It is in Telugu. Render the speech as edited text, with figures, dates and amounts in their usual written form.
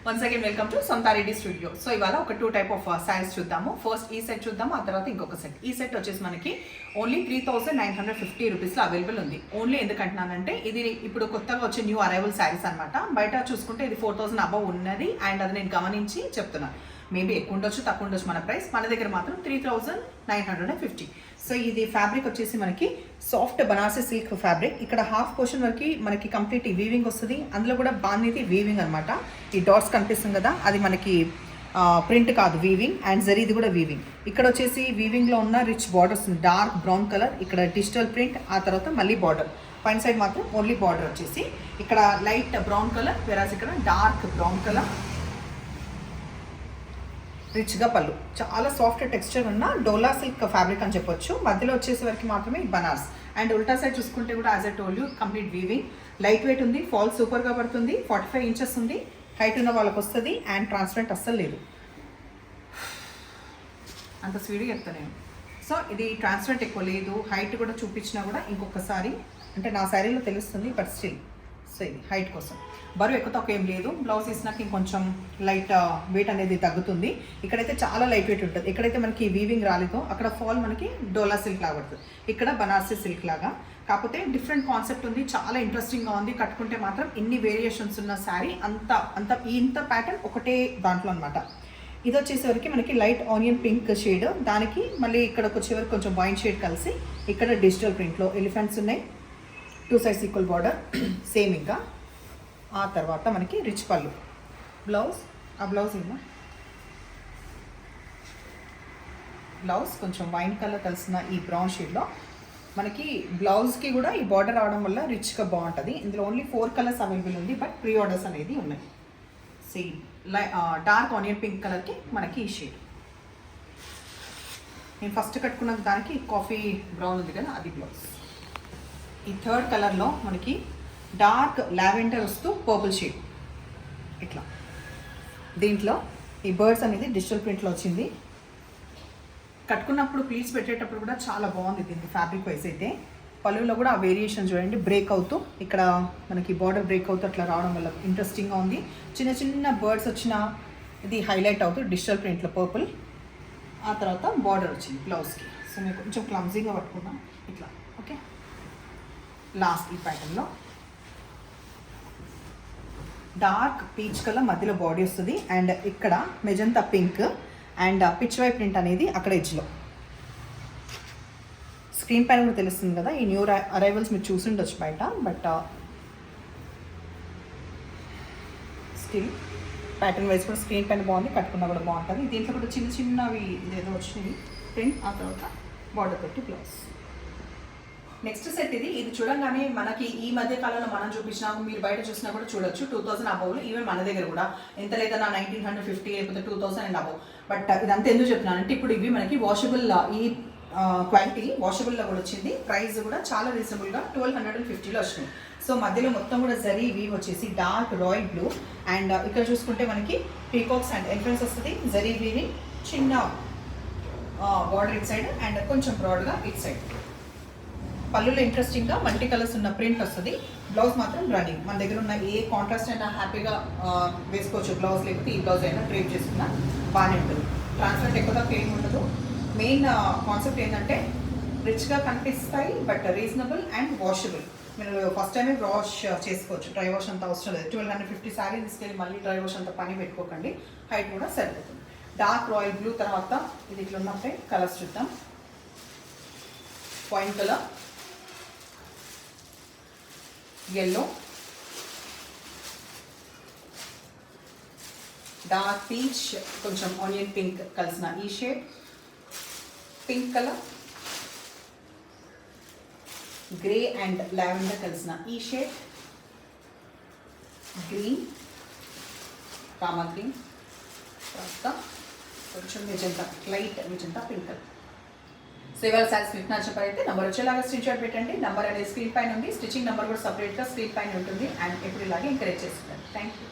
Once again welcome to Sonthareddy studio. So ఇవాళ ఒక 2 టైప్ ఆఫ్ శారీస్ చూద్దాము. ఫస్ట్ ఈ సెట్ చూద్దాము, ఆ తర్వాత ఇంకొక సెట్. ఈ సెట్ వచ్చేసి మనకి ఓన్లీ 3950 రూపీస్లో అవైలబుల్ ఉంది. ఓన్లీ ఎందుకంటున్నానంటే ఇది ఇప్పుడు కొత్తగా వచ్చే న్యూ అరైవల్ శారీస్ అనమాట. బయట చూసుకుంటే ఇది 4000 అబవ్ ఉన్నది అండ్ అది నేను గమనించి చెప్తున్నాను. మేబీ ఎక్కువ ఉండొచ్చు, తక్కువ ఉండొచ్చు మన ప్రైస్. మన దగ్గర మాత్రం 3950. సో ఇది ఫ్యాబ్రిక్ వచ్చేసి మనకి సాఫ్ట్ బనారసి సిల్క్ ఫ్యాబ్రిక్. ఇక్కడ హాఫ్ పోర్షన్ వరకు మనకి కంప్లీట్ వీవింగ్ వస్తుంది. అందులో కూడా బాగుంది వీవింగ్ అనమాట. ఈ డాట్స్ కనిపిస్తుంది కదా, అది మనకి ప్రింట్ కాదు, వీవింగ్. అండ్ జరీది కూడా వీవింగ్. ఇక్కడ వచ్చేసి వీవింగ్లో ఉన్న rich borders, dark brown colour, ఇక్కడ డిజిటల్ ప్రింట్, ఆ తర్వాత మళ్ళీ బార్డర్. పైన సైడ్ మాత్రం ఓన్లీ బార్డర్ వచ్చేసి ఇక్కడ లైట్ బ్రౌన్ కలర్, వెరాజ్ ఇక్కడ డార్క్ బ్రౌన్ కలర్, రిచ్గా పళ్ళు. చాలా సాఫ్ట్ టెక్స్చర్ ఉన్న డోలా సిల్క్ ఫ్యాబ్రిక్ అని చెప్పొచ్చు. మధ్యలో వచ్చేసే వరకు మాత్రమే బనార్స్. అండ్ ఉల్టా సైడ్ చూసుకుంటే కూడా as a told you complete weaving. Light weight ఉంది, ఫాల్ సూపర్గా పడుతుంది. 45 ఇంచెస్ ఉంది, హైట్ ఉన్న వాళ్ళకి వస్తుంది. అండ్ ట్రాన్స్పరెంట్ అస్సలు లేదు, అంత స్పీడ్గా చెప్తాను. సో ఇది ట్రాన్స్పరెంట్ ఎక్కువ లేదు. హైట్ కూడా చూపించినా కూడా ఇంకొకసారి అంటే నా శారీలో తెలుస్తుంది, బట్ స్టిల్. సో ఇది హైట్ కోసం. బరువు ఎక్కువ తక్కువ ఏం లేదు. బ్లౌజ్ వేసినాక ఇంకొంచెం లైట్ వెయిట్ అనేది తగ్గుతుంది. ఇక్కడైతే చాలా లైట్ వెయిట్ ఉంటుంది. ఎక్కడైతే మనకి వీవింగ్ రాలేదో అక్కడ ఫాల్ మనకి డోలా సిల్క్ లాగా పడుతుంది, ఇక్కడ బనారసి సిల్క్ లాగా. కాకపోతే డిఫరెంట్ కాన్సెప్ట్ ఉంది, చాలా ఇంట్రెస్టింగ్గా ఉంది. కట్టుకుంటే మాత్రం ఎన్ని వేరియేషన్స్ ఉన్న శారీ ఇంత ప్యాటర్న్ ఒకటే దాంట్లో అనమాట. ఇది వచ్చేసరికి మనకి లైట్ ఆనియన్ పింక్ షేడ్, దానికి మళ్ళీ ఇక్కడికి వచ్చేవరకు కొంచెం వైన్ షేడ్ కలిసి ఇక్కడ డిజిటల్ ప్రింట్లో ఎలిఫెంట్స్ ఉన్నాయి. 2 సైడ్స్ ఈక్వల్ బార్డర్ సేమ్. ఇంకా ఆ తర్వాత మనకి రిచ్ పళ్ళు. బ్లౌజ్ ఆ బ్లౌజ్ ఏమో బ్లౌజ్ కొంచెం వైన్ కలర్ కలిసిన ఈ బ్రౌన్ షేడ్లో మనకి బ్లౌజ్కి కూడా ఈ బార్డర్ రావడం వల్ల రిచ్గా బాగుంటుంది. ఇందులో ఓన్లీ 4 కలర్స్ అవైలబుల్ ఉంది, బట్ ప్రీ ఆర్డర్స్ అనేది ఉన్నాయి. సేమ్ డార్క్ ఆనియన్ పింక్ కలర్కి మనకి ఈ షేడ్. నేను ఫస్ట్ కట్టుకున్న దానికి కాఫీ బ్రౌన్ ఉంది కదా, అది బ్లౌజ్. ఈ థర్డ్ కలర్లో మనకి డార్క్ లావెండర్ వస్తూ పర్పుల్ షేడ్ ఇట్లా. దీంట్లో ఈ బర్డ్స్ అనేది డిజిటల్ ప్రింట్లో వచ్చింది. కట్టుకున్నప్పుడు ప్లీట్స్ పెట్టేటప్పుడు కూడా చాలా బాగుంది దీనికి ఫ్యాబ్రిక్ వైజ్ అయితే. పళ్ళులో కూడా ఆ వేరియేషన్ చూడండి, బ్రేక్ అవుతూ ఇక్కడ మనకి బార్డర్ బ్రేక్ అవుతూ అట్లా రావడం వల్ల ఇంట్రెస్టింగ్గా ఉంది. చిన్న చిన్న బర్డ్స్ వచ్చిన ఇది హైలైట్ అవుతూ డిజిటల్ ప్రింట్లో పర్పుల్. ఆ తర్వాత బార్డర్ వచ్చింది బ్లౌజ్కి. సో మేము కొంచెం క్లమ్జీగా పట్టుకున్నాం ఇట్లా. ఓకే, లాస్ట్ ఈ ప్యాటర్న్లో డార్క్ పీచ్ కలర్ మధ్యలో బాడీ వస్తుంది. అండ్ ఇక్కడ మెజంతా పింక్ అండ్ పిచ్ వై ప్రింట్ అనేది అక్కడ ఎడ్జ్లో. స్క్రీన్ పైన కూడా తెలుస్తుంది కదా, ఈ న్యూ అరైవల్స్ మీరు చూసి ఉండొచ్చు బయట, బట్ స్టిల్ ప్యాటర్న్ వైజ్ కూడా స్క్రీన్ పైన బాగుంది, కట్టుకున్నా కూడా బాగుంటుంది. దీంట్లో కూడా చిన్న చిన్నవి ఇదేదో వచ్చినాయి ప్రింట్. ఆ తర్వాత బార్డర్ పెట్టి బ్లౌజ్. నెక్స్ట్ సెట్ ఇది చూడంగానే మనకి ఈ మధ్య కాలంలో మనం చూపించినా మీరు బయట చూసినా కూడా చూడొచ్చు 2000 అబౌవ్లో. ఈవెన్ మన దగ్గర కూడా ఎంత లేదన్నా 1950 లేకపోతే 2000 అండ్ అబౌవ్. బట్ ఇదంతా ఎందుకు చెప్తున్నానంటే ఇప్పుడు ఇవి మనకి వాషబుల్, ఈ క్వాలిటీ వాషబుల్లో కూడా వచ్చింది. ప్రైస్ కూడా చాలా రీజనబుల్గా 1250లో వచ్చినాయి. సో మధ్యలో మొత్తం కూడా జరీ వీవ్ వచ్చేసి డార్క్ రాయల్ బ్లూ. అండ్ ఇక్కడ చూసుకుంటే మనకి పీకాక్స్ అండ్ ఎలిఫెంట్స్ వస్తుంది. జరీ వీవింగ్, చిన్న బార్డర్ ఇట్ సైడ్ అండ్ కొంచెం బ్రాడ్గా ఇట్ సైడ్. పళ్ళులో ఇంట్రెస్టింగ్గా మల్టీ కలర్స్ ఉన్న ప్రింట్ వస్తుంది. బ్లౌజ్ మాత్రం రన్నింగ్. మన దగ్గర ఉన్న ఏ కాంట్రాస్ట్ అయినా హ్యాపీగా వేసుకోవచ్చు. బ్లౌజ్ లేకపోతే ఈ బ్లౌజ్ అయినా డ్రేప్ చేసుకున్నా బాగానే ఉంటుంది. ట్రాన్స్పరెంట్ ఎక్కువ తక్కువ ఏమి ఉండదు. మెయిన్ కాన్సెప్ట్ ఏంటంటే రిచ్గా కనిపిస్తాయి, బట్ రీజనబుల్ అండ్ వాషబుల్. మీరు ఫస్ట్ టైమే వాష్ చేసుకోవచ్చు, డ్రై వాష్ అంత అవసరం లేదు. 1250 శారీ తీసుకెళ్ళి మళ్ళీ డ్రై వాష్ అంత పని పెట్టుకోకండి. హైట్ కూడా సరిపోతుంది. డార్క్ రాయల్ బ్లూ తర్వాత ఇది ఇట్లా ఉన్నప్పుడే కలర్స్ చూద్దాం. Wine colour, yellow, dark peach, కొంచెం ఆనియన్ పింక్ కలిసిన ఈ shade, pink colour, grey and lavender కలిసిన ఈ షేడ్, గ్రీన్, రామా గ్రీన్, తర్వాత కొంచెం magenta, light magenta pink colour. So ఇవాళ శారీస్ మీకు నచ్చకపోతే నెంబర్ వచ్చేలాగా స్క్రీన్ షాట్ పెట్టండి. నెంబర్ అనేది స్క్రీన్ పైన ఉంది. స్టిచ్చింగ్ నెంబర్ కూడా సపరేట్గా స్క్రీన్ పైన ఉంటుంది. అండ్ ఎప్పుడు ఇలాగే ఎంకరేజ్ చేసుకుంటాను. Thank you.